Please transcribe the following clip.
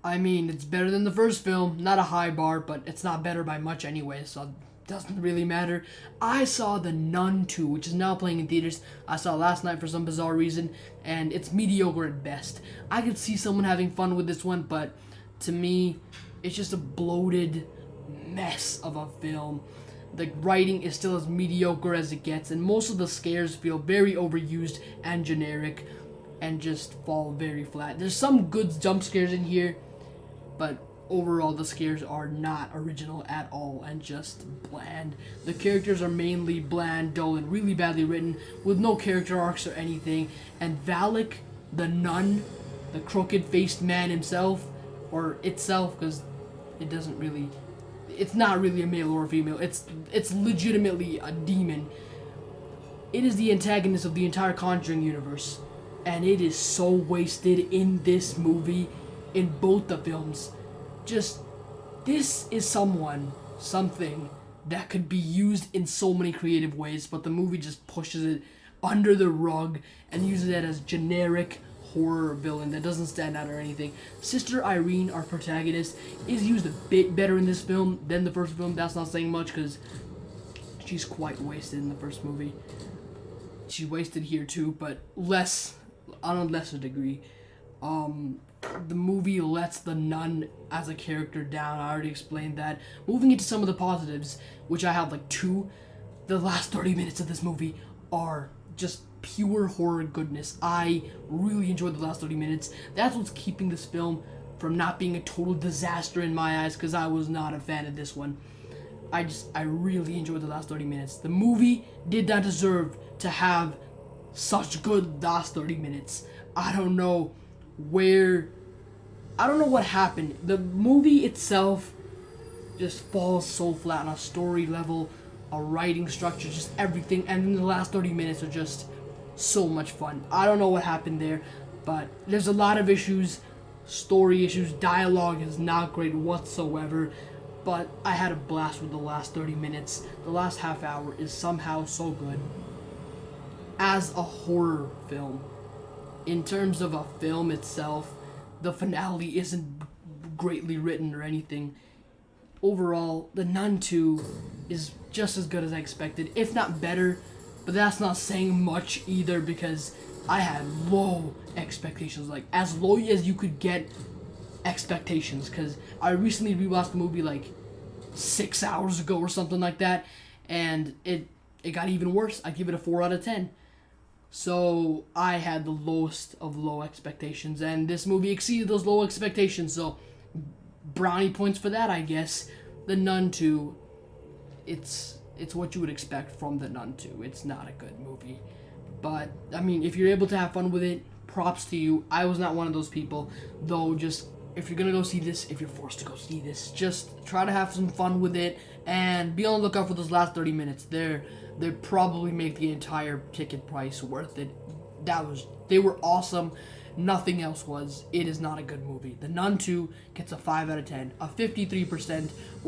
I mean, it's better than the first film. Not a high bar, but it's not better by much anyway, so it doesn't really matter. I saw The Nun 2, which is now playing in theaters. I saw it last night for some bizarre reason, and it's mediocre at best. I could see someone having fun with this one, but to me, it's just a bloated mess of a film. The writing is still as mediocre as it gets, and most of the scares feel very overused and generic and just fall very flat. There's some good jump scares in here, but overall the scares are not original at all and just bland. The characters are mainly bland, dull, and really badly written with no character arcs or anything. And Valak, the nun, the crooked-faced man himself, or itself, because it doesn't really, it's not really a male or a female. It's legitimately a demon. It is the antagonist of the entire Conjuring universe, and it is so wasted in this movie, in both the films. Just, this is something that could be used in so many creative ways, but the movie just pushes it under the rug and uses it as generic horror villain that doesn't stand out or anything. Sister Irene, our protagonist, is used a bit better in this film than the first film. That's not saying much because she's quite wasted in the first movie. She's wasted here too, but less, on a lesser degree. The movie lets the nun as a character down. I already explained that. Moving into some of the positives, which I have like two, the last 30 minutes of this movie are just pure horror goodness. I really enjoyed the last 30 minutes. That's what's keeping this film from not being a total disaster in my eyes, because I was not a fan of this one. I really enjoyed the last 30 minutes. The movie did not deserve to have such good last 30 minutes. I don't know what happened. The movie itself just falls so flat on a story level, a writing structure, just everything, and then the last 30 minutes are just so much fun. I don't know what happened there, but there's a lot of issues, story issues, dialogue is not great whatsoever, but I had a blast with the last 30 minutes. The last half hour is somehow so good. As a horror film, in terms of a film itself, the finale isn't greatly written or anything. Overall, The Nun 2 is just as good as I expected, if not better, but that's not saying much either because I had low expectations, like as low as you could get expectations, because I recently rewatched the movie like 6 hours ago or something like that, and it got even worse. I give it a 4 out of 10. So I had the lowest of low expectations, and this movie exceeded those low expectations, so brownie points for that, I guess. The Nun 2, it's what you would expect from The Nun 2. It's not a good movie, but I mean, if you're able to have fun with it, props to you. I was not one of those people, though. Just, if you're gonna go see this, if you're forced to go see this, just try to have some fun with it and be on the lookout for those last 30 minutes. They probably make the entire ticket price worth it. They were awesome. Nothing else was. It is not a good movie. The Nun 2 gets a 5 out of 10, a 53%